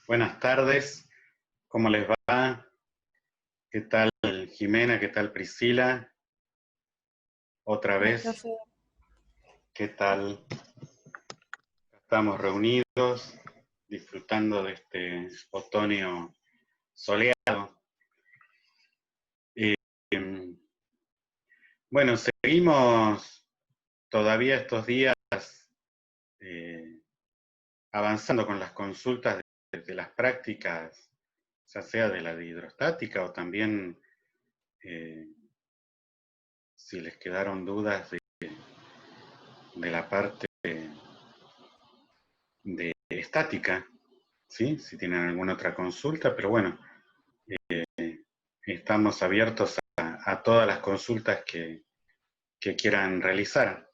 Buenas tardes, ¿cómo les va? ¿Qué tal Jimena? ¿Qué tal Priscila? Otra Hola, vez, profe. ¿qué tal? Estamos reunidos, disfrutando de este otoño soleado. Eh, bueno, seguimos todavía estos días eh, avanzando con las consultas de las prácticas, ya sea de la de hidrostática o también eh, si les quedaron dudas de la parte de estática, ¿sí? Si tienen alguna otra consulta, pero bueno, estamos abiertos a todas las consultas que quieran realizar.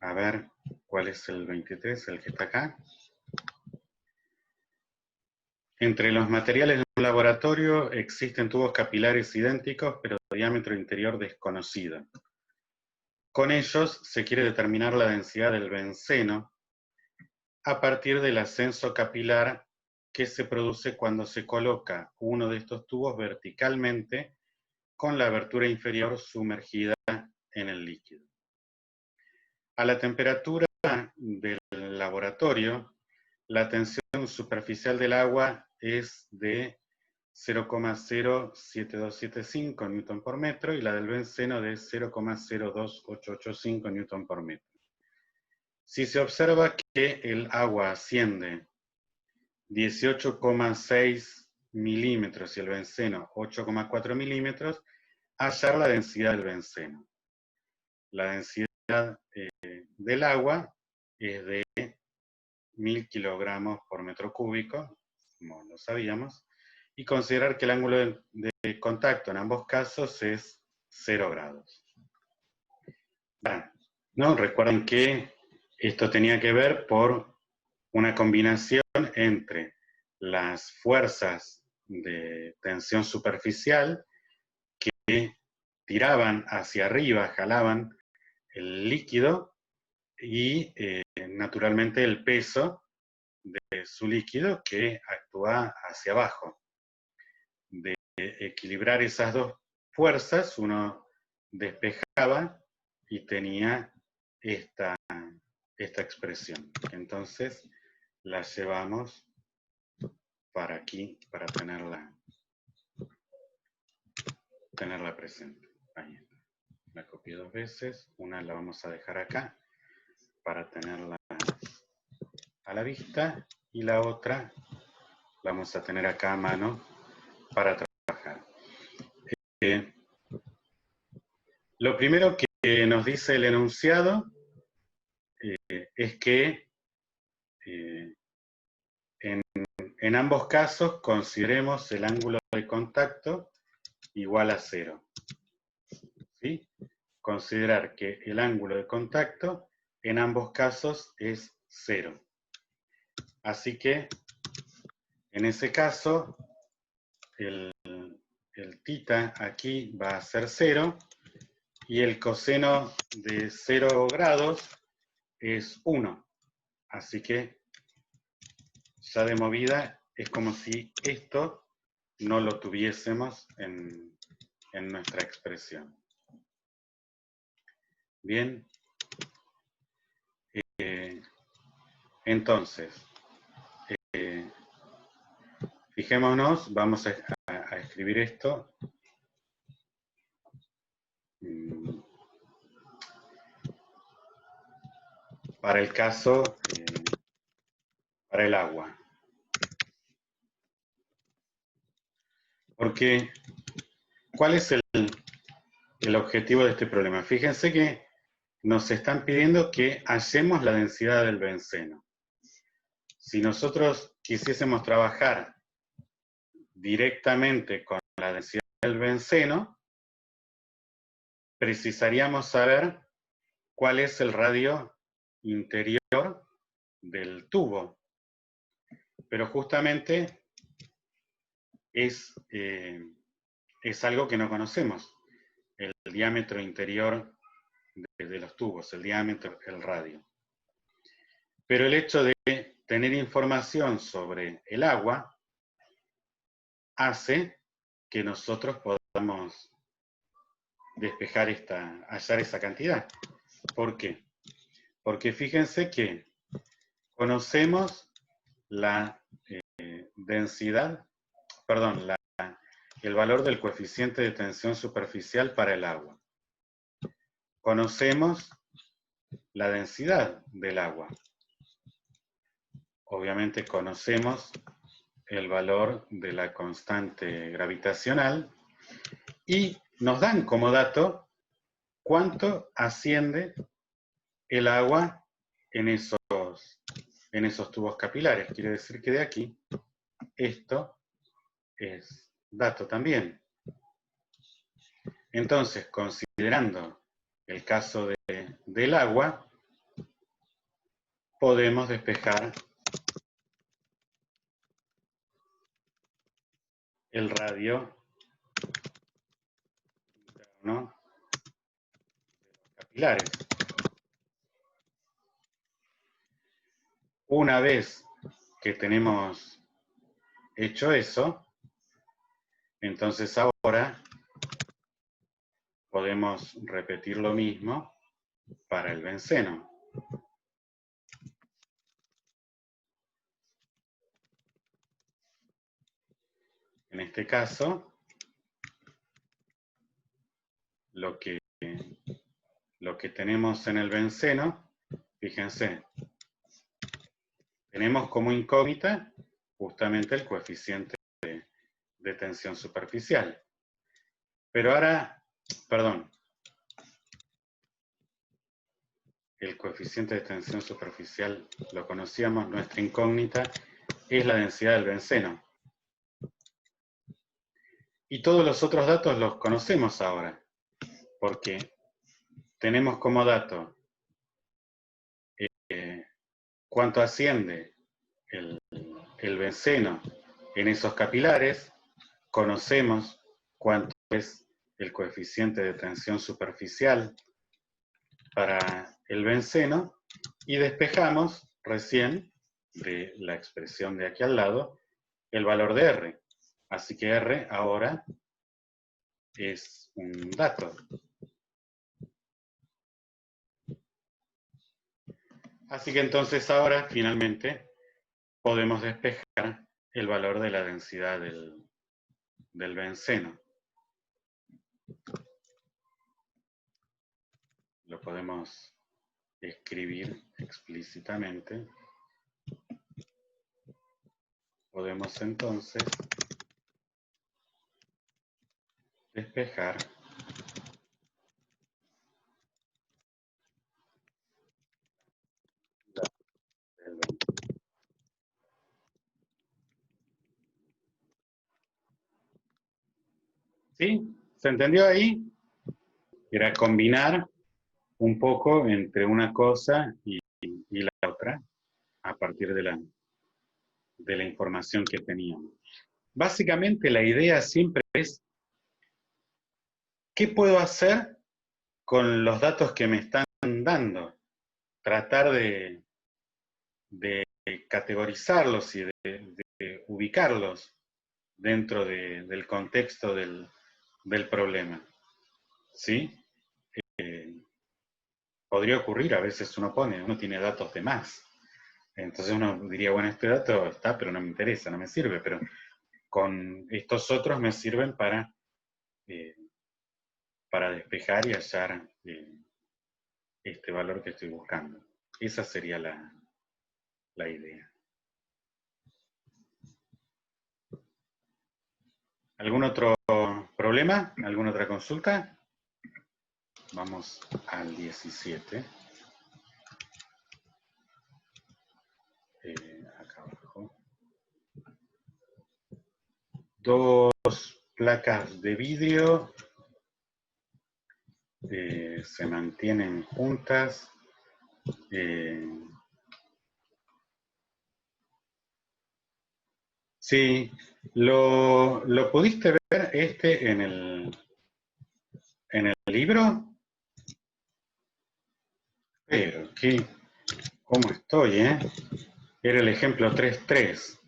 A ver, ¿cuál es el 23? El que está acá. Entre los materiales de un laboratorio existen tubos capilares idénticos, pero de diámetro interior desconocido. Con ellos se quiere determinar la densidad del benceno a partir del ascenso capilar que se produce cuando se coloca uno de estos tubos verticalmente con la abertura inferior sumergida en el líquido. A la temperatura del laboratorio, la tensión superficial del agua es de 0,07275 newton por metro y la del benceno de 0,02885 newton por metro. Si se observa que el agua asciende 18,6 milímetros y el benceno 8,4 milímetros, hallar la densidad del benceno. La densidad del agua es de 1000 kilogramos por metro cúbico, como lo sabíamos, y considerar que el ángulo de contacto en ambos casos es 0 grados. Bueno, ¿no? Recuerden que esto tenía que ver por una combinación entre las fuerzas de tensión superficial que tiraban hacia arriba, jalaban el líquido y naturalmente el peso de su líquido que actúa hacia abajo. De equilibrar esas dos fuerzas, uno despejaba y tenía esta expresión. Entonces la llevamos para aquí, para tenerla presente. Ahí está. La copié dos veces, una la vamos a dejar acá para tenerla a la vista y la otra vamos a tener acá a mano para trabajar. Lo primero que nos dice el enunciado es que en ambos casos consideremos el ángulo de contacto igual a 0. ¿Sí? Considerar que el ángulo de contacto en ambos casos es 0. Así que en ese caso el tita aquí va a ser 0 y el coseno de 0 grados es 1. Así que ya de movida es como si esto no lo tuviésemos en nuestra expresión. Bien. Entonces, fijémonos, vamos a escribir esto. Para el caso, para el agua. Porque, ¿cuál es el objetivo de este problema? Fíjense que nos están pidiendo que hallemos la densidad del benceno. Si nosotros quisiésemos trabajar directamente con la densidad del benceno, precisaríamos saber cuál es el radio interior del tubo. Pero justamente es algo que no conocemos, el diámetro interior de los tubos, el diámetro, el radio. Pero el hecho de tener información sobre el agua hace que nosotros podamos despejar hallar esa cantidad. ¿Por qué? Porque fíjense que conocemos la densidad, perdón, el valor del coeficiente de tensión superficial para el agua. Conocemos la densidad del agua. Obviamente conocemos el valor de la constante gravitacional y nos dan como dato cuánto asciende el agua en esos tubos capilares. Quiere decir que de aquí, esto es dato también. Entonces, considerando el caso del agua, podemos despejar el radio interno de los capilares. Una vez que tenemos hecho eso, entonces ahora podemos repetir lo mismo para el benceno. En este caso, lo que tenemos en el benceno, fíjense, tenemos como incógnita justamente el coeficiente de tensión superficial. Pero ahora, perdón, el coeficiente de tensión superficial lo conocíamos, nuestra incógnita es la densidad del benceno. Y todos los otros datos los conocemos ahora, porque tenemos como dato cuánto asciende el benceno en esos capilares, conocemos cuánto es el coeficiente de tensión superficial para el benceno y despejamos recién de la expresión de aquí al lado el valor de R. Así que R ahora es un dato. Así que entonces ahora finalmente podemos despejar el valor de la densidad del benceno. Lo podemos escribir explícitamente. Podemos entonces despejar el benceno. ¿Sí? ¿Se entendió ahí? Era combinar un poco entre una cosa y la otra a partir de la información que teníamos. Básicamente la idea siempre es ¿qué puedo hacer con los datos que me están dando? Tratar de categorizarlos y de ubicarlos dentro del contexto del problema. ¿Sí? Podría ocurrir, a veces uno tiene datos de más. Entonces uno diría, bueno, este dato está, pero no me interesa, no me sirve, pero con estos otros me sirven para despejar y hallar este valor que estoy buscando. Esa sería la idea. ¿Algún otro problema? ¿Alguna otra consulta? Vamos al 17. Acá abajo. 2 placas de vidrio se mantienen juntas. Sí, ¿lo pudiste ver en el libro? Pero, ¿cómo estoy, Era el ejemplo 3.3.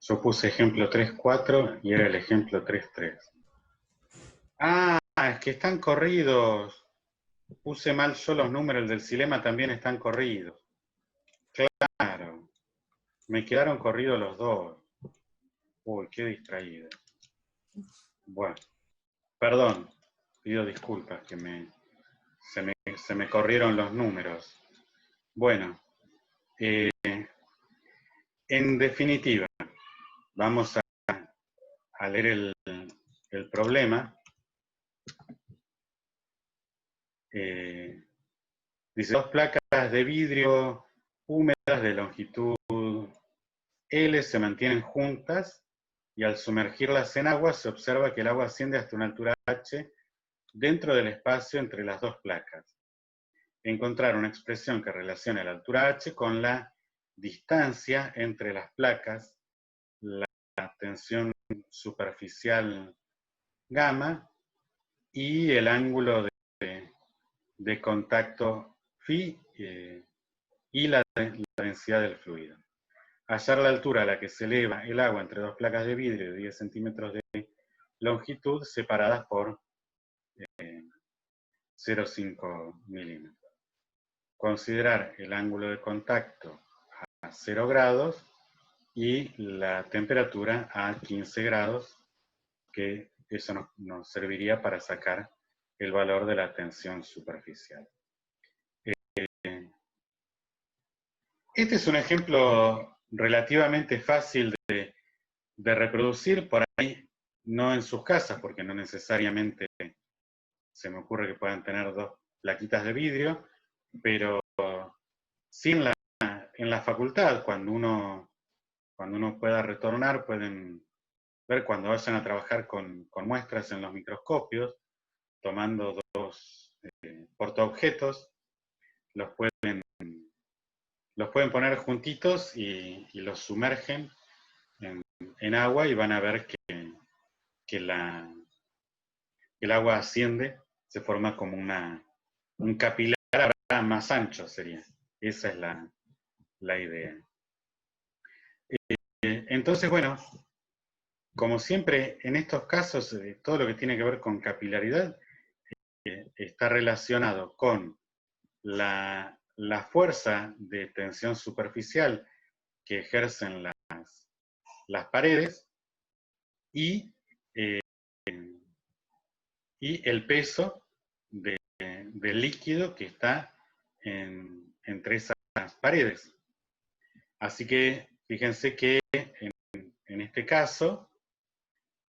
Yo puse ejemplo 3.4 y era el ejemplo 3.3. Ah, es que están corridos. Puse mal yo los números, el del Xilema también están corridos. Claro, me quedaron corridos los dos. Uy, qué distraído. Bueno, perdón, pido disculpas que se me corrieron los números. Bueno, en definitiva, vamos a leer el problema. Dice, dos placas de vidrio húmedas de longitud L se mantienen juntas y al sumergirlas en agua se observa que el agua asciende hasta una altura h dentro del espacio entre las dos placas. Encontrar una expresión que relacione la altura h con la distancia entre las placas, la tensión superficial gamma y el ángulo de contacto phi y la densidad del fluido. Hallar la altura a la que se eleva el agua entre dos placas de vidrio de 10 centímetros de longitud separadas por 0,5 milímetros. Considerar el ángulo de contacto a 0 grados y la temperatura a 15 grados, que eso nos serviría para sacar el valor de la tensión superficial. Este es un ejemplo relativamente fácil de reproducir, por ahí no en sus casas, porque no necesariamente se me ocurre que puedan tener dos plaquitas de vidrio, pero sí en la facultad, cuando uno pueda retornar, pueden ver cuando vayan a trabajar con muestras en los microscopios, tomando dos portaobjetos, los pueden poner juntitos y los sumergen en agua y van a ver que el agua asciende, se forma como un capilar más ancho sería. Esa es la idea. Entonces, bueno, como siempre, en estos casos, todo lo que tiene que ver con capilaridad está relacionado con la fuerza de tensión superficial que ejercen las paredes y el peso del líquido que está entre esas paredes. Así que fíjense que en este caso,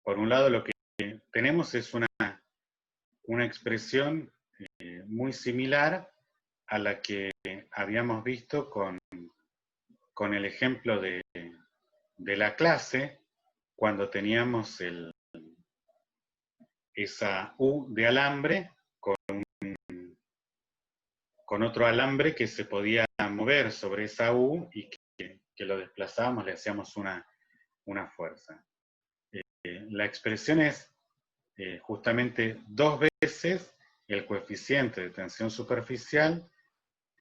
por un lado lo que tenemos es una expresión muy similar a la que habíamos visto con el ejemplo de la clase, cuando teníamos esa U de alambre con otro alambre que se podía mover sobre esa U y que lo desplazábamos, le hacíamos una fuerza. La expresión es justamente dos veces el coeficiente de tensión superficial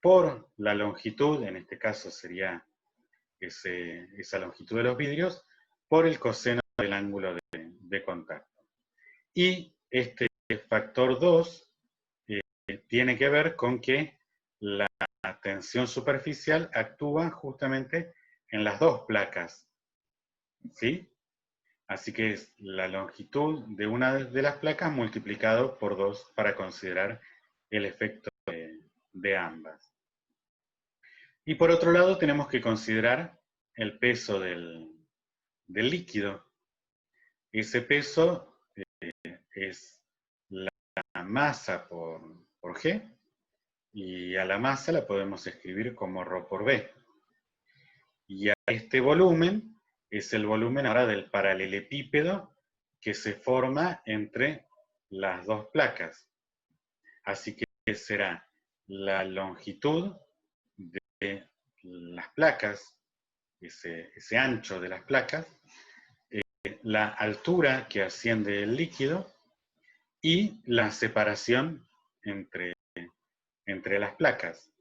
por la longitud, en este caso sería esa longitud de los vidrios, por el coseno del ángulo de contacto. Y este factor 2 tiene que ver con que la tensión superficial actúa justamente en las dos placas, ¿sí? Así que es la longitud de una de las placas multiplicado por 2 para considerar el efecto de ambas. Y por otro lado tenemos que considerar el peso del líquido. Ese peso es la masa por G, y a la masa la podemos escribir como ρ por B. Y a este volumen es el volumen ahora del paralelepípedo que se forma entre las dos placas. Así que será la longitud de las placas, ese ancho de las placas, la altura que asciende el líquido y la separación entre las placas.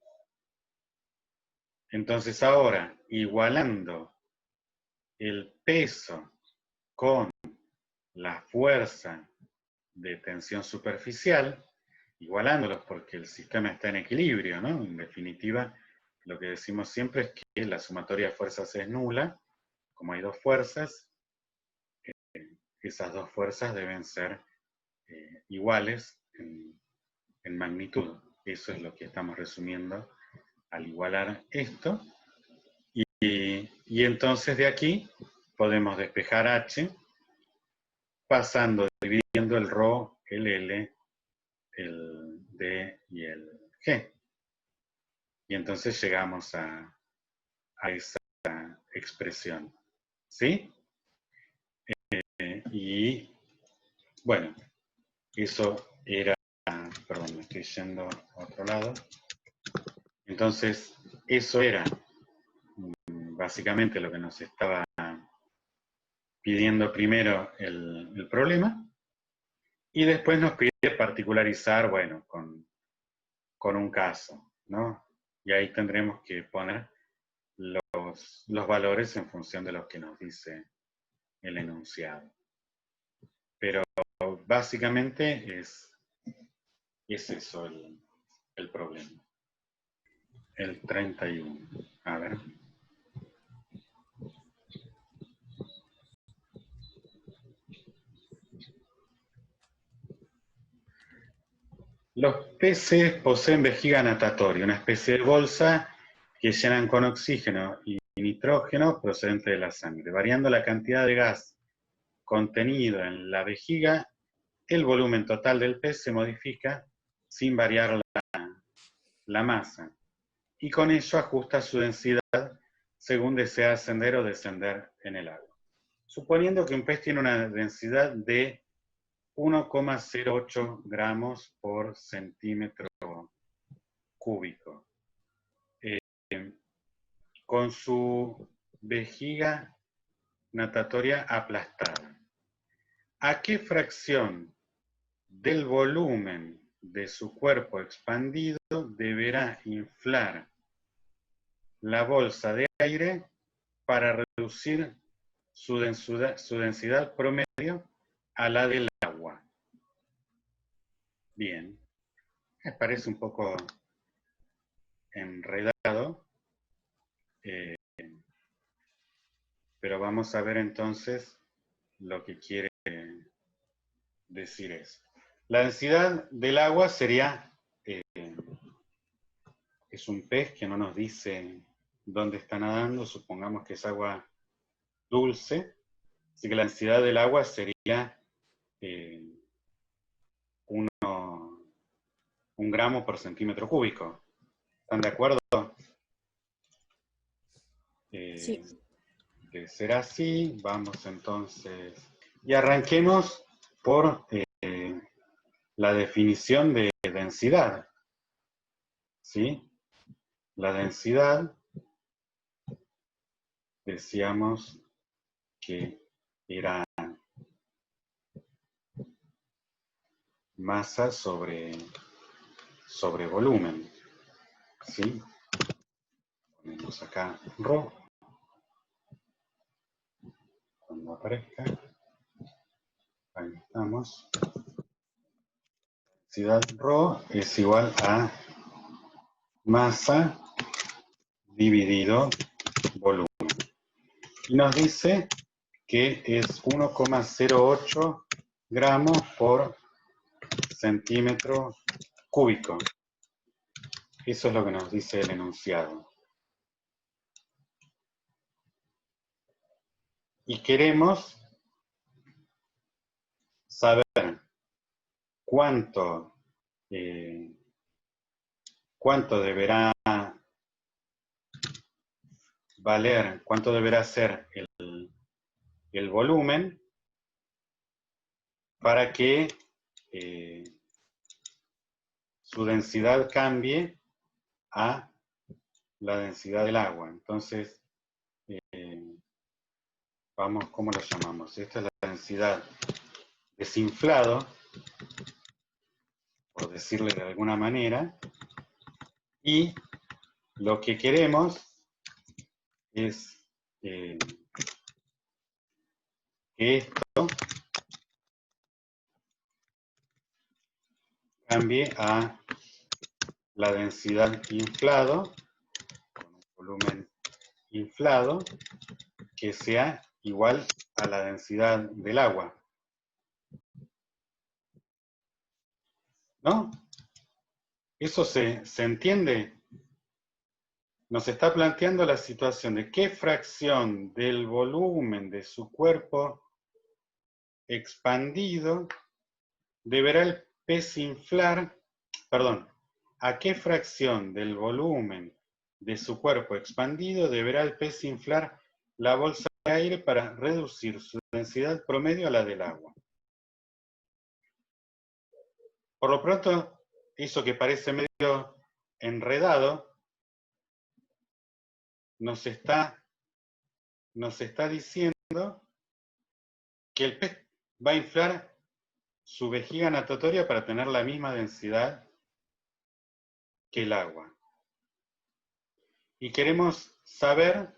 Entonces ahora, igualando el peso con la fuerza de tensión superficial, igualándolos porque el sistema está en equilibrio, ¿no? En definitiva, lo que decimos siempre es que la sumatoria de fuerzas es nula. Como hay dos fuerzas, esas dos fuerzas deben ser iguales en magnitud. Eso es lo que estamos resumiendo al igualar esto. Y entonces de aquí podemos despejar H pasando, dividiendo el ρ, el L, el D y el G. Y entonces llegamos a esa expresión. ¿Sí? Y bueno, eso era, perdón, me estoy yendo a otro lado. Entonces, eso era básicamente lo que nos estaba pidiendo primero el problema, y después nos pide particularizar, bueno, con un caso, ¿no? Y ahí tendremos que poner los valores en función de lo que nos dice el enunciado. Pero básicamente es eso el problema. El 31. A ver. Los peces poseen vejiga natatoria, una especie de bolsa que llenan con oxígeno y nitrógeno procedente de la sangre. Variando la cantidad de gas contenido en la vejiga, el volumen total del pez se modifica sin variar la masa, y con ello ajusta su densidad según desea ascender o descender en el agua. Suponiendo que un pez tiene una densidad de 1,08 gramos por centímetro cúbico, con su vejiga natatoria aplastada, ¿a qué fracción del volumen de su cuerpo expandido deberá inflar la bolsa de aire para reducir su densidad promedio a la del agua? Bien, me parece un poco enredado, pero vamos a ver entonces lo que quiere decir eso. La densidad del agua sería, es un pez que no nos dice dónde está nadando, supongamos que es agua dulce, así que la densidad del agua sería 1 gramo por centímetro cúbico. ¿Están de acuerdo? Sí. De ser así, vamos entonces, y arranquemos por la definición de densidad. ¿Sí? La densidad, decíamos que era masa sobre volumen. ¿Sí? Ponemos acá ρ. Cuando aparezca, ahí estamos. Densidad ρ es igual a masa dividido volumen. Y nos dice que es 1,08 gramos por centímetro cúbico. Eso es lo que nos dice el enunciado. Y queremos saber cuánto deberá valer, cuánto deberá ser el volumen para que su densidad cambie a la densidad del agua. Entonces, vamos, ¿cómo lo llamamos? Esta es la densidad desinflado, por decirle de alguna manera, y lo que queremos es que esto cambie a la densidad inflado, con un volumen inflado, que sea igual a la densidad del agua. ¿No? ¿Eso se entiende? Nos está planteando la situación de qué fracción del volumen de su cuerpo expandido deberá el pez inflar, perdón, a qué fracción del volumen de su cuerpo expandido deberá el pez inflar la bolsa de aire para reducir su densidad promedio a la del agua. Por lo pronto, eso que parece medio enredado, nos está diciendo que el pez va a inflar su vejiga natatoria para tener la misma densidad que el agua. Y queremos saber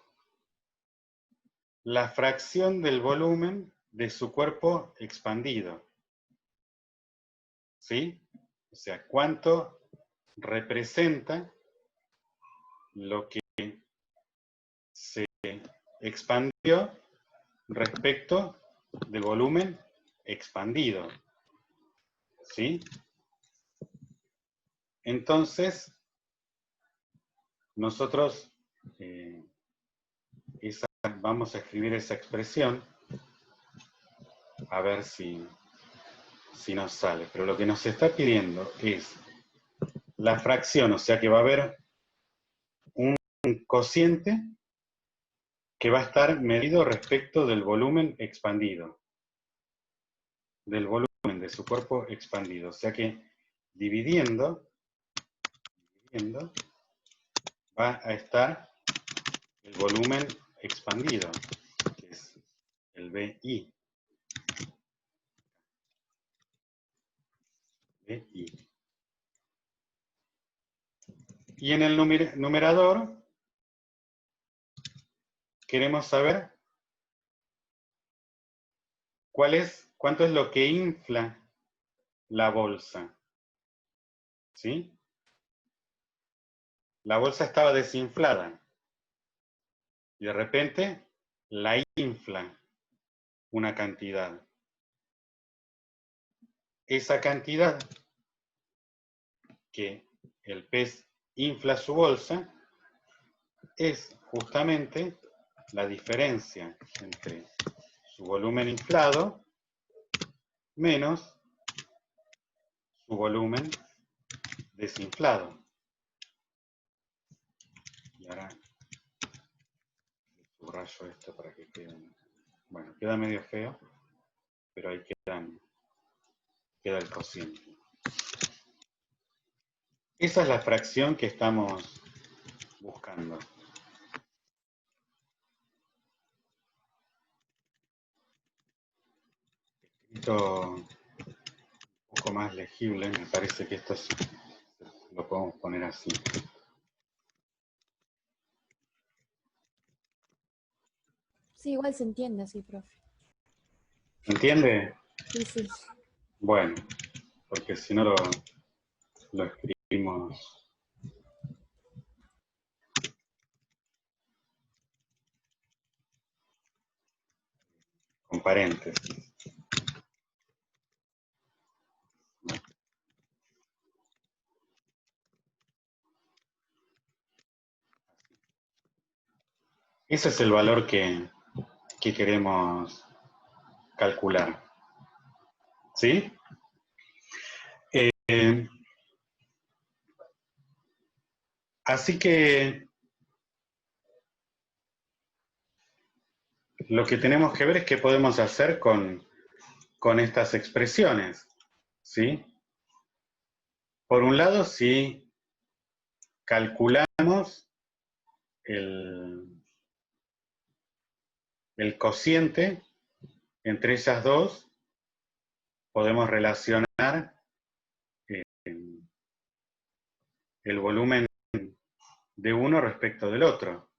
la fracción del volumen de su cuerpo expandido. ¿Sí? O sea, cuánto representa lo que se expandió respecto del volumen expandido. ¿Sí? Entonces, nosotros vamos a escribir esa expresión a ver si nos sale. Pero lo que nos está pidiendo es la fracción, o sea que va a haber un cociente que va a estar medido respecto del volumen expandido, del volumen de su cuerpo expandido. O sea que dividiendo va a estar el volumen expandido, que es el BI. Y en el numerador queremos saber cuánto es lo que infla la bolsa. ¿Sí? La bolsa estaba desinflada y de repente la infla una cantidad. Esa cantidad que el pez infla su bolsa es justamente la diferencia entre su volumen inflado menos su volumen desinflado. Y ahora subrayo esto para que quede, bueno, queda medio feo, pero ahí queda el cociente. Esa es la fracción que estamos buscando. Esto un poco más legible, me parece que esto lo podemos poner así. Sí, igual se entiende así, profe. ¿Se entiende? Sí, sí. Bueno, porque si no lo escribimos con paréntesis. Ese es el valor que queremos calcular. ¿Sí? Así que lo que tenemos que ver es qué podemos hacer con estas expresiones. ¿Sí? Por un lado, si calculamos el cociente entre esas dos, podemos relacionar el volumen de uno respecto del otro.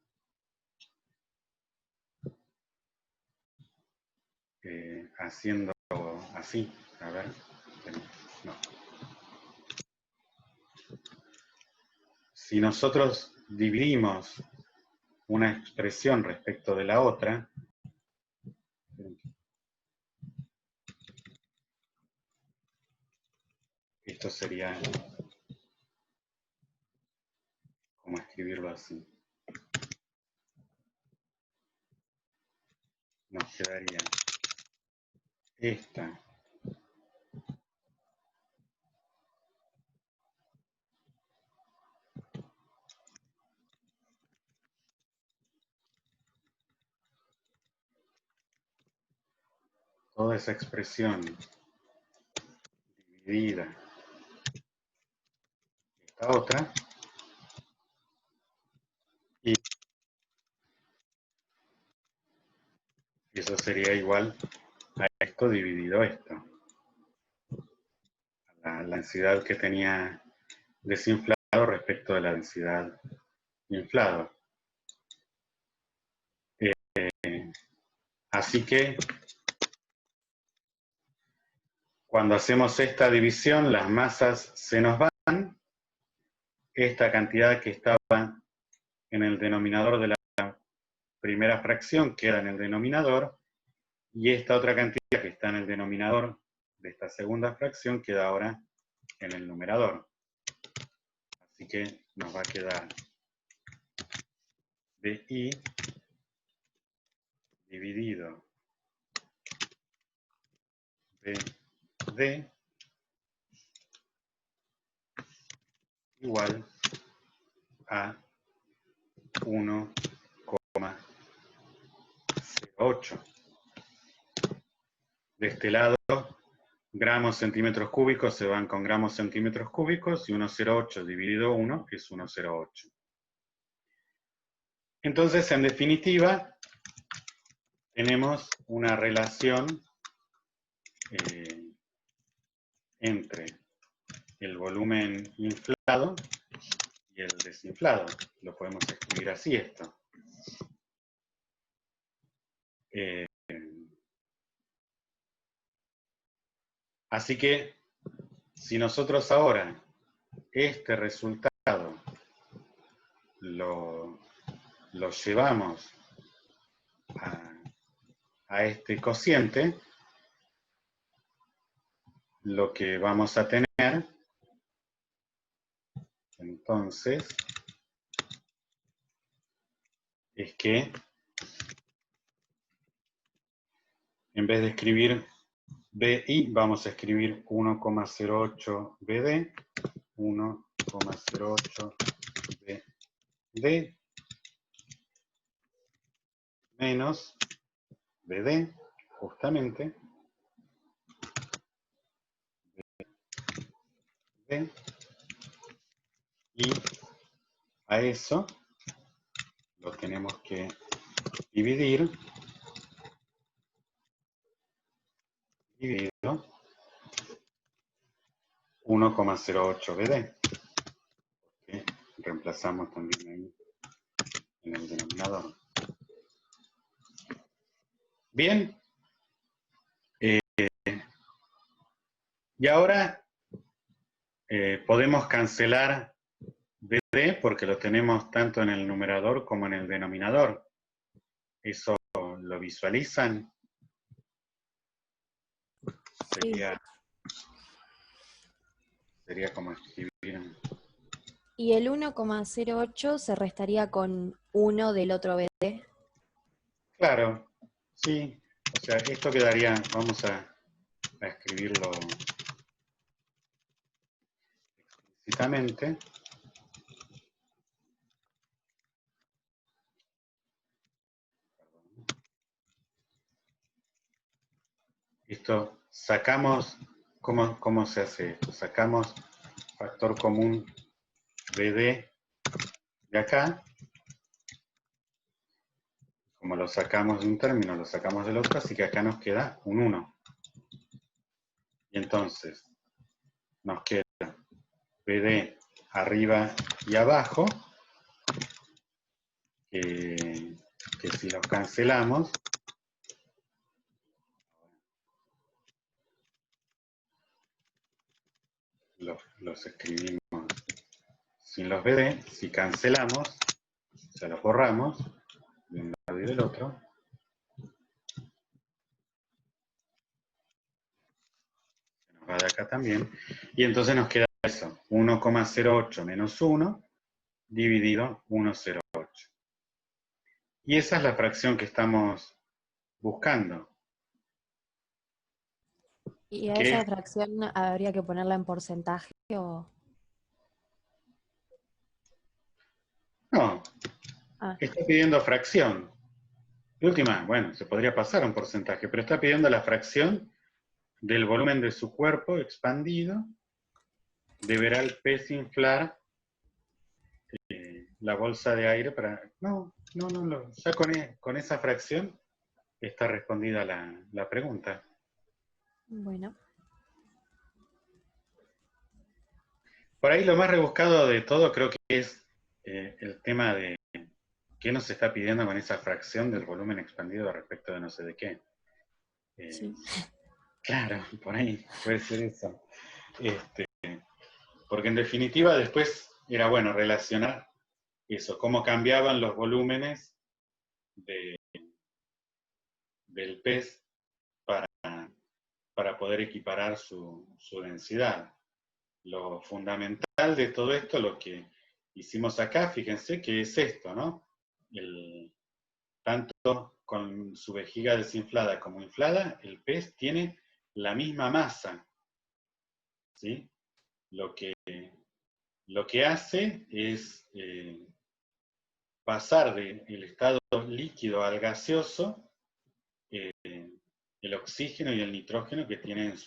haciendo así. A ver. No. Si nosotros dividimos una expresión respecto de la otra, esto sería como escribirlo así. Nos quedaría esta toda esa expresión dividida esta otra y eso sería igual a esto dividido esto. La densidad que tenía desinflado respecto de la densidad inflado. Así que cuando hacemos esta división, las masas se nos van. Esta cantidad que estaba en el denominador de la primera fracción queda en el denominador, y esta otra cantidad que está en el denominador de esta segunda fracción queda ahora en el numerador. Así que nos va a quedar BI dividido BD igual a 1,08. De este lado, gramos centímetros cúbicos se van con gramos centímetros cúbicos y 1,08 dividido 1 es 1,08. Entonces, en definitiva, tenemos una relación entre el volumen inflado y el desinflado. Lo podemos escribir así esto. Así que, si nosotros ahora este resultado lo llevamos a este cociente, lo que vamos a tener, entonces, es que en vez de escribir BI, vamos a escribir 1,08 BD, 1,08 BD, menos BD, justamente, BD, y a eso lo tenemos que dividir 1,08 BD. Que reemplazamos también ahí en el denominador. Bien. Y ahora podemos cancelar BD porque lo tenemos tanto en el numerador como en el denominador. ¿Eso lo visualizan? Sería como escribir. ¿Y el 1,08 se restaría con 1 del otro BD? Claro, sí. O sea, esto quedaría, vamos a escribirlo explícitamente. Esto, sacamos, ¿cómo se hace esto? Sacamos factor común BD de acá. Como lo sacamos de un término, lo sacamos del otro, así que acá nos queda un 1. Y entonces, nos queda BD arriba y abajo, que si los cancelamos, los escribimos sin los BD. Si cancelamos, o sea, los borramos de un lado y del otro, se nos va de acá también, y entonces nos queda eso, 1,08 menos 1 dividido 1,08. Y esa es la fracción que estamos buscando. ¿Y a Que esa fracción habría que ponerla en porcentaje o...? no, Ah, está pidiendo fracción. De última, bueno, se podría pasar a un porcentaje, pero está pidiendo la fracción del volumen de su cuerpo expandido. Deberá el pez inflar la bolsa de aire para... No, ya con esa fracción está respondida la pregunta. bueno. Por ahí lo más rebuscado de todo creo que es el tema de qué nos está pidiendo con esa fracción del volumen expandido respecto de no sé de qué. Sí. Claro, por ahí puede ser eso. Porque en definitiva después era bueno relacionar eso, cómo cambiaban los volúmenes del pez para poder equiparar su densidad. Lo fundamental de todo esto, lo que hicimos acá, fíjense que es esto, ¿no? Tanto con su vejiga desinflada como inflada, el pez tiene la misma masa, ¿sí? Lo que hace es pasar del estado líquido al gaseoso el oxígeno y el nitrógeno que tiene en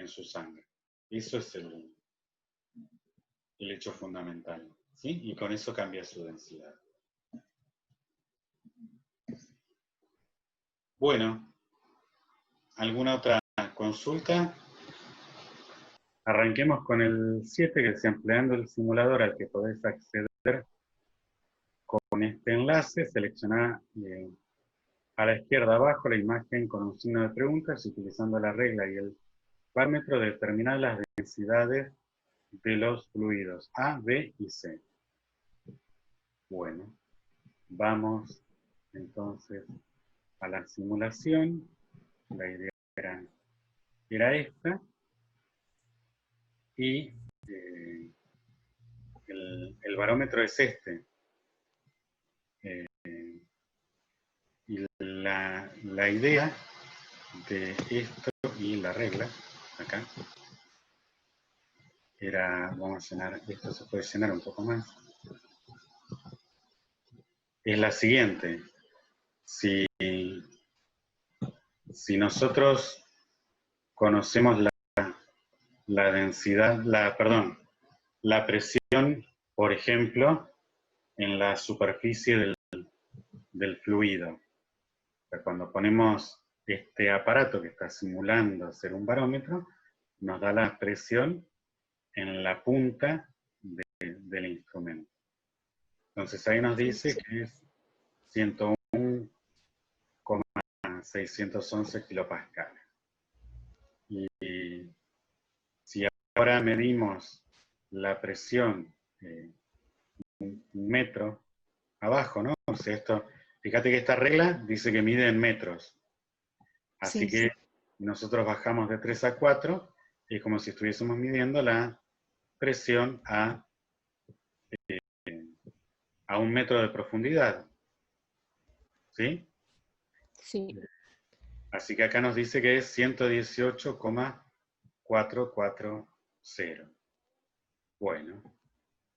su sangre. Eso es el hecho fundamental, ¿sí? Y con eso cambia su densidad. Bueno, ¿alguna otra consulta? Arranquemos con el 7, que es empleando el simulador al que podés acceder con este enlace. Seleccioná a la izquierda abajo la imagen con un signo de preguntas, utilizando la regla y el parámetro de determinar las densidades de los fluidos A, B y C. Bueno, vamos entonces a la simulación. La idea era esta. Y el barómetro es este. Y la idea de esto y la regla, acá, era, vamos a llenar, esto se puede llenar un poco más, es la siguiente. Si nosotros conocemos la densidad, la presión, por ejemplo, en la superficie del fluido. O sea, cuando ponemos este aparato que está simulando ser un barómetro, nos da la presión en la punta del instrumento. Entonces ahí nos dice que es 101,611 kilopascales. Y si ahora medimos la presión un metro abajo, ¿no? O sea, fíjate que esta regla dice que mide en metros. Así Sí. que nosotros bajamos de 3 a 4, y es como si estuviésemos midiendo la presión a 1 metro de profundidad. ¿Sí? Sí. Así que acá nos dice que es 118,440. Bueno,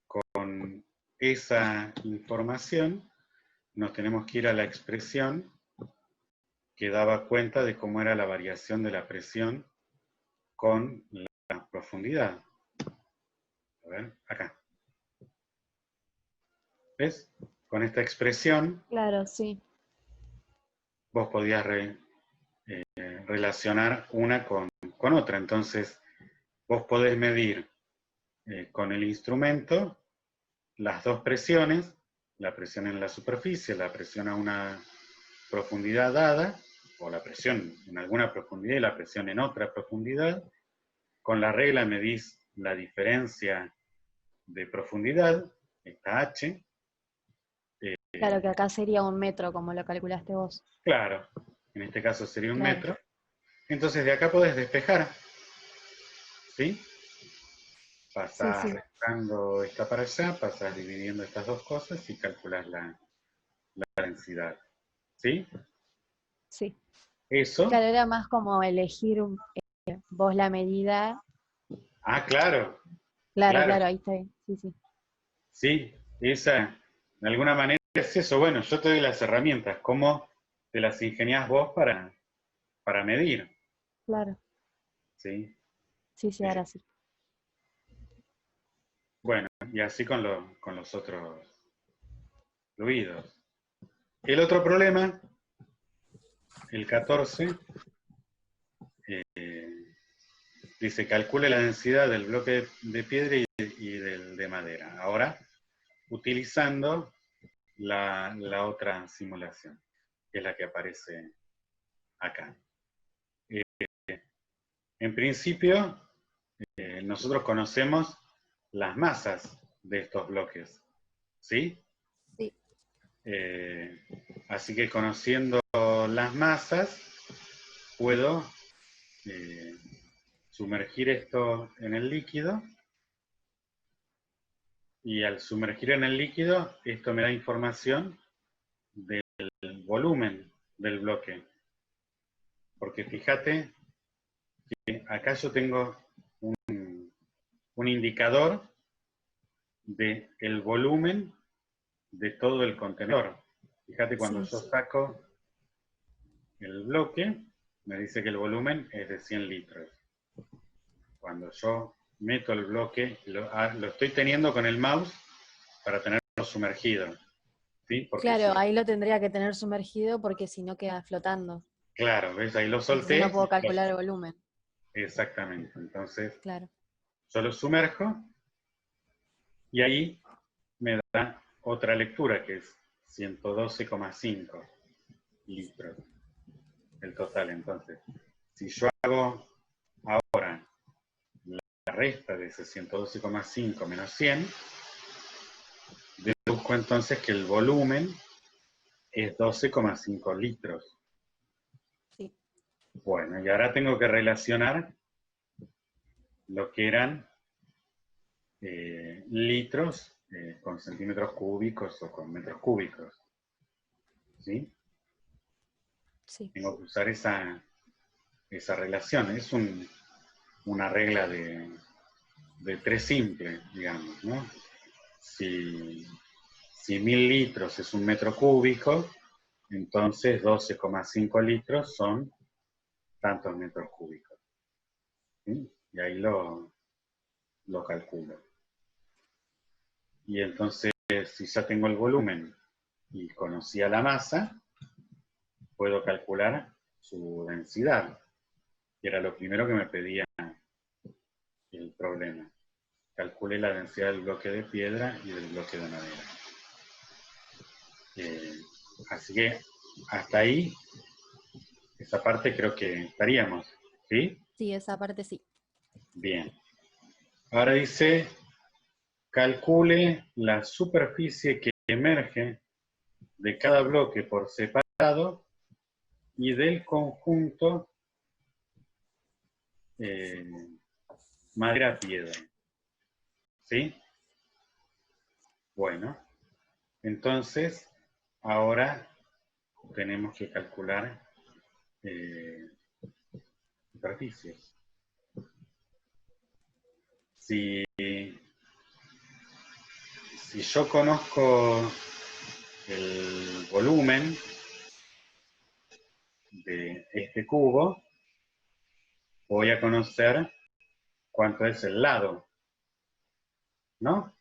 con esa información nos tenemos que ir a la expresión que daba cuenta de cómo era la variación de la presión con la profundidad. A ver, acá. ¿Ves? Con esta expresión Claro, sí. vos podías relacionar una con otra. Entonces, vos podés medir con el instrumento las dos presiones, la presión en la superficie, la presión a una profundidad dada, o la presión en alguna profundidad y la presión en otra profundidad. Con la regla medís la diferencia de profundidad, esta h. Claro que acá sería 1 metro, como lo calculaste vos. Claro, en este caso sería 1 metro. Claro. Entonces de acá podés despejar, ¿sí? Sí, Pasás sí, restando esta para allá, pasás dividiendo estas dos cosas y calculás la densidad, ¿sí? sí. Eso. Claro, era más como elegir vos la medida. Ah, claro, Claro, claro. claro, ahí está bien. Sí, sí. Sí, esa, de alguna manera es eso. Bueno, yo te doy las herramientas, cómo te las ingeniás vos para medir, Claro. ¿sí? Sí, sí, Eh, ahora sí. bueno, y así con los otros fluidos. El otro problema, el 14, dice calcule la densidad del bloque de piedra y del de madera. Ahora, utilizando la otra simulación, que es la que aparece acá. En principio, nosotros conocemos las masas de estos bloques, ¿sí? Sí, Eh, Así que conociendo las masas, puedo sumergir esto en el líquido, y al sumergir en el líquido, esto me da información del volumen del bloque. Porque fíjate que acá yo tengo un indicador del volumen de todo el contenedor. Fíjate, cuando sí, yo saco el bloque, me dice que el volumen es de 100 litros. Cuando yo meto el bloque, lo estoy teniendo con el mouse para tenerlo sumergido, ¿sí? Porque si, claro, ahí lo tendría que tener sumergido porque si no queda flotando. claro, ¿ves? Ahí lo Entonces no solté. puedo calcular el volumen. Exactamente. Entonces, Claro. yo lo sumerjo y ahí me da otra lectura que es 112,5 litros el total. Entonces, si yo hago ahora la resta de ese 112,5 menos 100, deduzco entonces que el volumen es 12,5 litros. Sí, Bueno, y ahora tengo que relacionar lo que eran litros con centímetros cúbicos o con metros cúbicos, ¿sí? sí. Tengo que usar esa relación. Es una regla de tres simple, digamos, ¿no? Si, si 1000 litros es un metro cúbico, entonces 12,5 litros son tantos metros cúbicos, ¿sí? Y ahí lo calculo. Y entonces, si ya tengo el volumen y conocía la masa, puedo calcular su densidad, que era lo primero que me pedía el problema. Calcule la densidad del bloque de piedra y del bloque de madera. Eh, Así que hasta ahí, esa parte creo que estaríamos, ¿sí? Sí, esa parte sí. Bien. Ahora dice, calcule la superficie que emerge de cada bloque por separado y del conjunto eh, madera-piedra, ¿sí? Bueno, entonces ahora tenemos que calcular superficies. Si, si yo conozco el volumen de este cubo, voy a conocer cuánto es el lado, ¿no?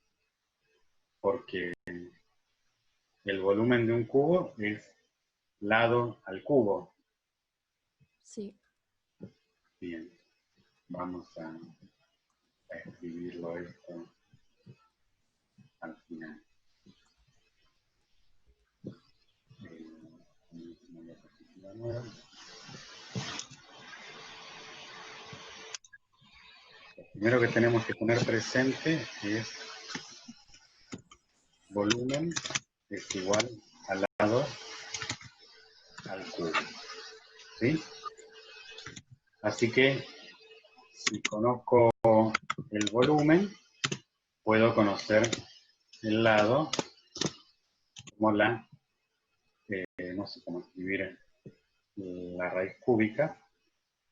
Porque el volumen de un cubo es lado al cubo. Sí. Bien, vamos a escribirlo esto al final. primero que tenemos que tener presente es volumen es igual al lado al cubo. ¿Sí? Así que si conozco el volumen, puedo conocer el lado como no sé cómo escribir la raíz cúbica,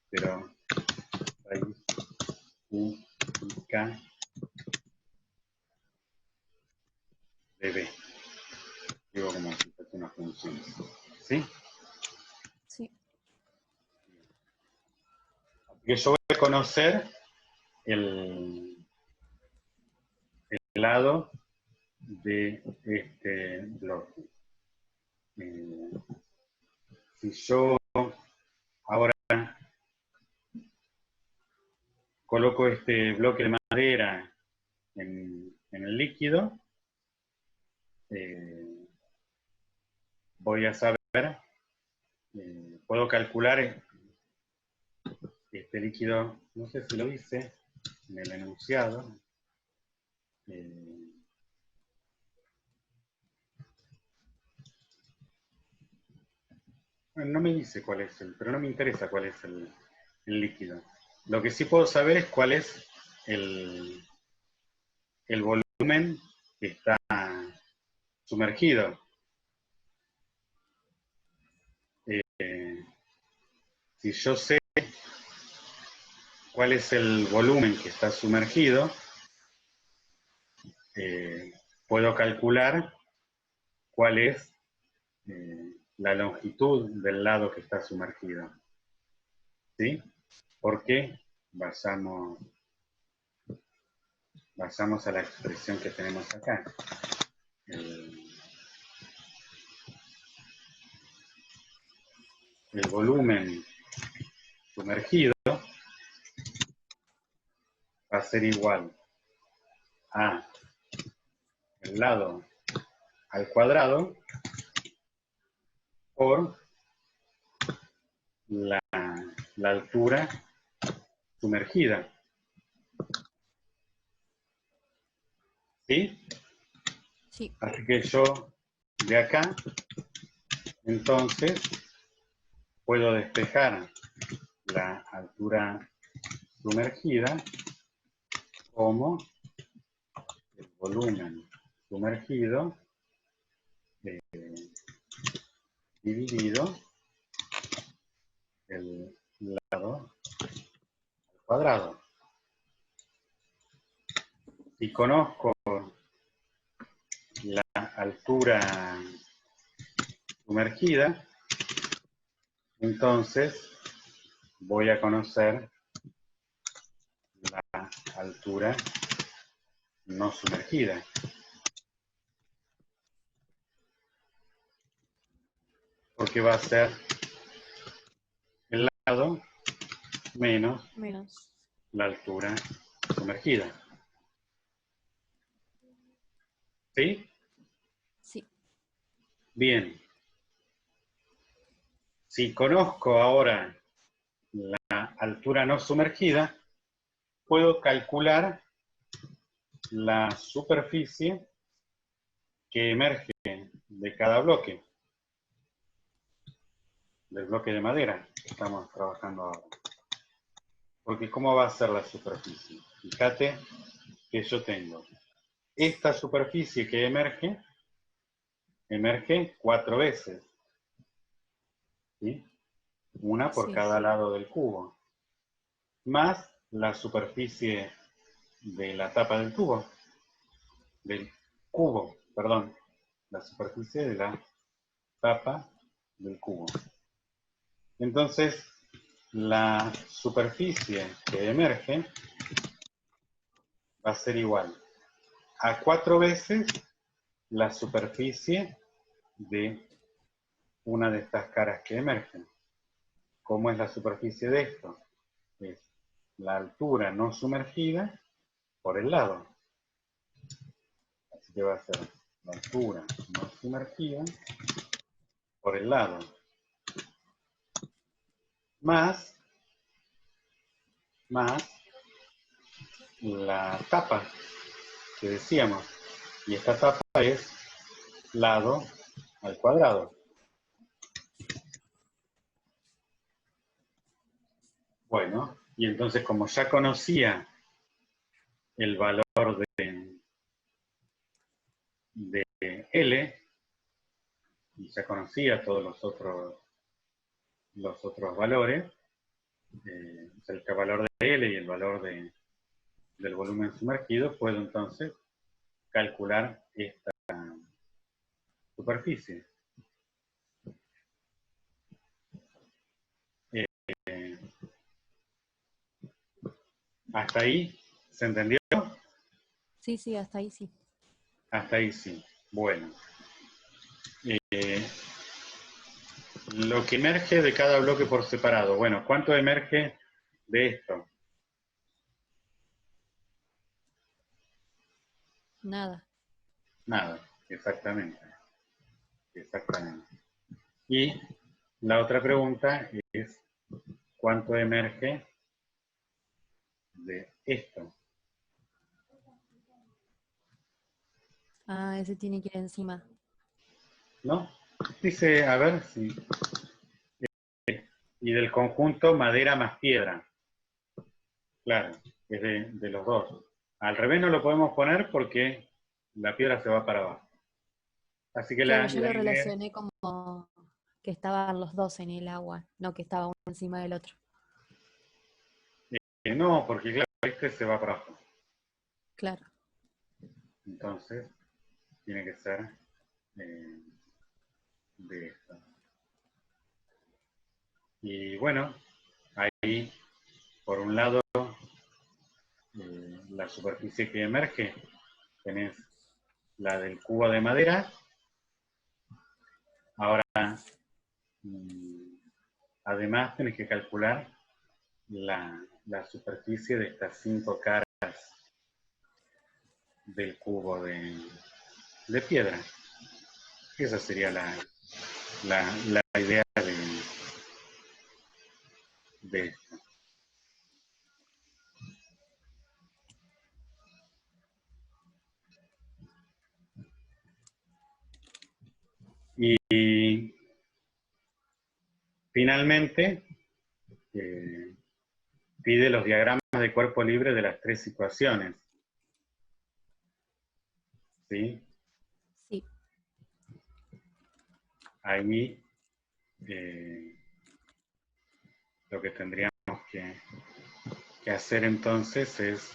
pero raíz cúbica de B. Digo como si fuese una función. ¿Sí? Sí. Que yo voy a conocer el lado de este bloque. Si yo ahora coloco este bloque de madera en el líquido, voy a saber, puedo calcular este líquido, no sé si lo hice en el enunciado. Bueno, no me dice cuál es pero no me interesa cuál es el líquido. Lo que sí puedo saber es cuál es el volumen que está sumergido. Si yo sé cuál es el volumen que está sumergido, puedo calcular cuál es la longitud del lado que está sumergido. ¿Sí? Porque vayamos a la expresión que tenemos acá. El volumen sumergido va a ser igual a el lado al cuadrado por la altura sumergida. ¿Sí? Sí. Así que yo de acá, entonces, puedo despejar la altura sumergida como el volumen sumergido dividido el lado al cuadrado. Si conozco la altura sumergida, entonces voy a conocer la altura no sumergida. Porque va a ser el lado menos la altura sumergida. ¿Sí? Sí. Bien. Si conozco ahora la altura no sumergida, puedo calcular la superficie que emerge de cada bloque, del bloque de madera que estamos trabajando ahora. Porque ¿cómo va a ser la superficie? Fíjate que yo tengo esta superficie que emerge 4 veces. ¿Sí? Una por Sí. cada lado del cubo. Más la superficie de la tapa del tubo. Del cubo, perdón. La superficie de la tapa del cubo. Entonces, la superficie que emerge va a ser igual a 4 veces la superficie de una de estas caras que emergen. ¿Cómo es la superficie de esto? Es la altura no sumergida por el lado. Así que va a ser la altura no sumergida por el lado. Más la tapa que decíamos. Y esta tapa es lado al cuadrado. Bueno, y entonces como ya conocía el valor de L, y ya conocía todos los otros valores, el valor de L y el valor del volumen sumergido, puedo entonces calcular esta superficie. ¿Hasta ahí se entendió? Sí, sí, hasta ahí sí. Hasta ahí sí. Bueno. Lo que emerge de cada bloque por separado. Bueno, ¿cuánto emerge de esto? Nada. Nada, exactamente. Exactamente. Y la otra pregunta es, ¿cuánto emerge de esto? Ah, ese tiene que ir encima. ¿No? Dice, a ver si... y del conjunto madera más piedra. Claro, es de los dos. Al revés no lo podemos poner porque la piedra se va para abajo. Así que Claro, la yo lo idea... relacioné como que estaban los dos en el agua, no que estaba uno encima del otro. no, porque claro, este se va para abajo. Claro. Entonces, tiene que ser de esto. Y bueno, ahí, por un lado, la superficie que emerge, tenés la del cubo de madera. Ahora, además tenés que calcular la superficie de estas 5 caras del cubo de piedra. Esa sería la idea de esto. Y finalmente, pide los diagramas de cuerpo libre de las 3 situaciones. ¿Sí? Sí. Ahí lo que tendríamos que hacer entonces es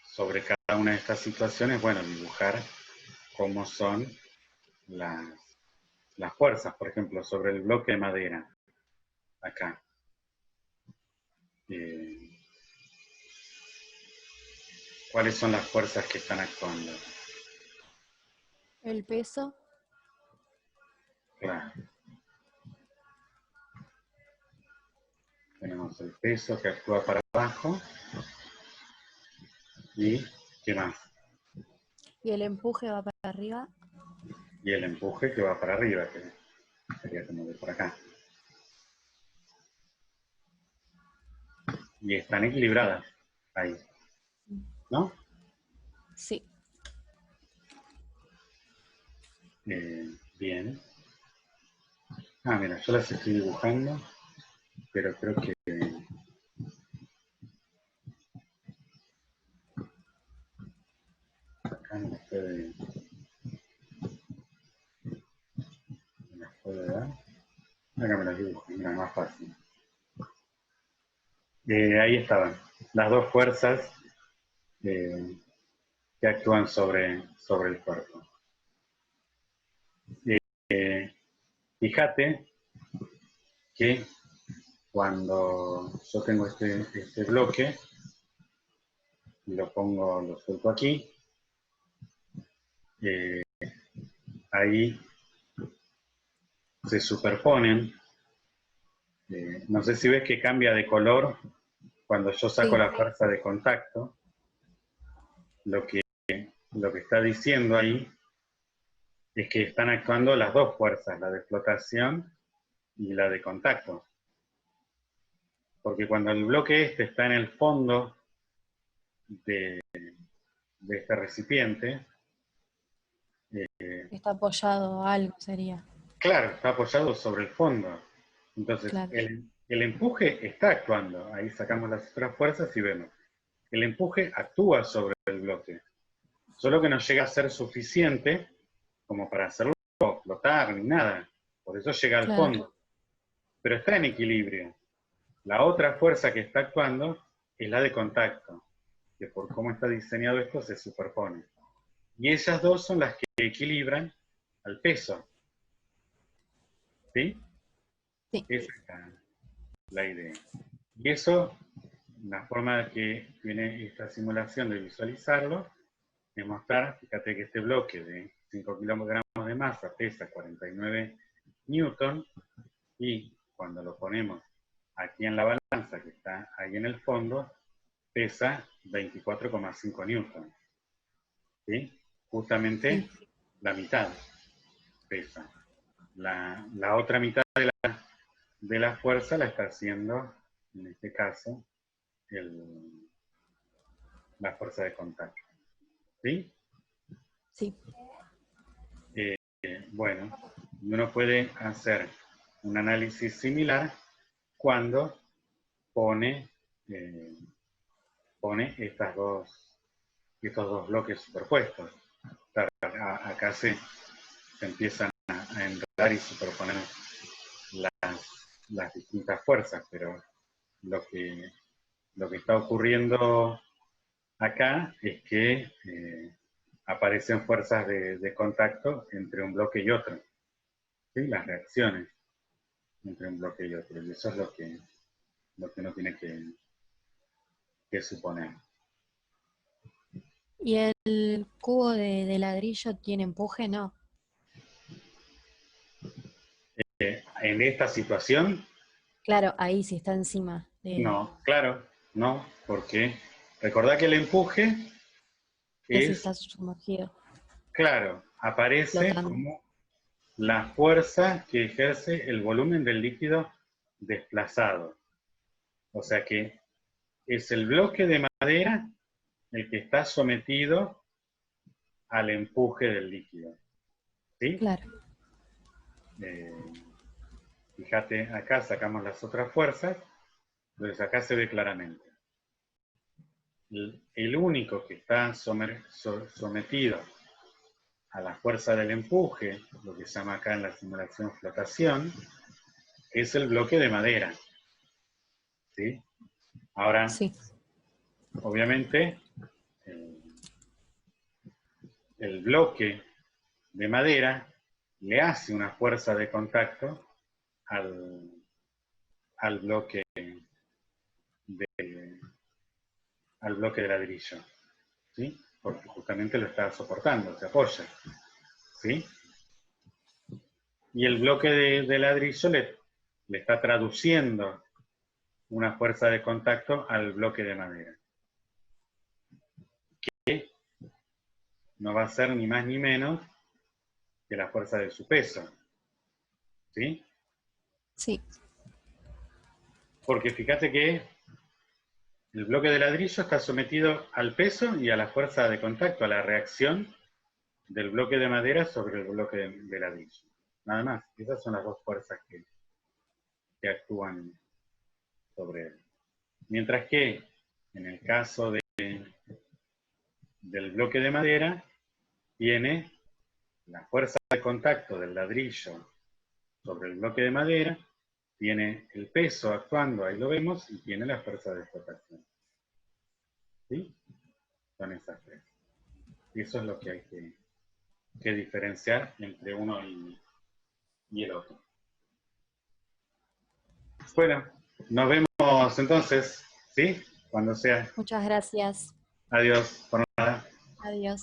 sobre cada una de estas situaciones, bueno, dibujar cómo son las fuerzas, por ejemplo, sobre el bloque de madera, acá. ¿Cuáles son las fuerzas que están actuando? El peso. Claro. Tenemos el peso que actúa para abajo. ¿Y qué más? Y el empuje va para arriba. Y el empuje que va para arriba, que sería como de por acá. Y están equilibradas ahí, ¿no? Sí. Bien. Ah, mira, yo las estoy dibujando, pero creo que acá no me las puede dar. Acá me las dibujo, mira, más fácil. Ahí estaban, las dos fuerzas que actúan sobre el cuerpo. Fíjate que cuando yo tengo este bloque, lo suelto aquí, ahí se superponen. No sé si ves que cambia de color cuando yo saco Sí. la fuerza de contacto. Lo que está diciendo ahí es que están actuando las dos fuerzas, la de flotación y la de contacto. Porque cuando el bloque este está en el fondo de este recipiente, Está apoyado a algo, sería. claro, está apoyado sobre el fondo. Entonces, Claro, el empuje está actuando. Ahí sacamos las otras fuerzas y vemos. El empuje actúa sobre el bloque. Solo que no llega a ser suficiente como para hacerlo flotar ni nada. Por eso llega al claro, fondo. Pero está en equilibrio. La otra fuerza que está actuando es la de contacto, que por cómo está diseñado esto se superpone. Y esas dos son las que equilibran al peso. ¿Sí? sí. Esa es la idea. Y eso, la forma que tiene esta simulación de visualizarlo, es mostrar, fíjate que este bloque de 5 kilogramos de masa pesa 49 newton, y cuando lo ponemos aquí en la balanza que está ahí en el fondo, pesa 24,5 newton. ¿Sí? Justamente Sí. la mitad pesa. La otra mitad de la fuerza la está haciendo, en este caso, la fuerza de contacto. ¿Sí? Sí. Bueno, uno puede hacer un análisis similar cuando pone estos dos bloques superpuestos. Claro, acá se empiezan a enredar y superponer las distintas fuerzas, pero lo que está ocurriendo acá es que aparecen fuerzas de contacto entre un bloque y otro. ¿Sí? Las reacciones entre un bloque y otro. Y eso es lo que uno tiene que suponer. ¿Y el cubo de ladrillo tiene empuje? No. En esta situación, Claro, ahí sí está encima de no, claro, no, porque recordá que el empuje ese es, está sumergido, claro, aparece flotando. como la fuerza que ejerce el volumen del líquido desplazado. O sea que es el bloque de madera el que está sometido al empuje del líquido. ¿Sí? Claro, Eh, Fíjate, acá sacamos las otras fuerzas, entonces acá se ve claramente. El único que está sometido a la fuerza del empuje, lo que se llama acá en la simulación flotación, es el bloque de madera. ¿Sí? Ahora, sí, obviamente, el bloque de madera le hace una fuerza de contacto al bloque de, al bloque de ladrillo. ¿Sí? Porque justamente lo está soportando, se apoya. ¿Sí? Y el bloque de ladrillo le está traduciendo una fuerza de contacto al bloque de madera. Que no va a ser ni más ni menos que la fuerza de su peso. ¿Sí? sí, Porque fíjate que el bloque de ladrillo está sometido al peso y a la fuerza de contacto, a la reacción del bloque de madera sobre el bloque de ladrillo. Nada más. Esas son las dos fuerzas que actúan sobre él. Mientras que en el caso del bloque de madera, tiene la fuerza de contacto del ladrillo sobre el bloque de madera, tiene el peso actuando, ahí lo vemos, y tiene la fuerza de flotación. ¿Sí? Son esas tres. Y eso es lo que hay que diferenciar entre uno y el otro. Bueno, nos vemos entonces, ¿sí? Cuando sea. muchas gracias. Adiós. Por nada. Adiós.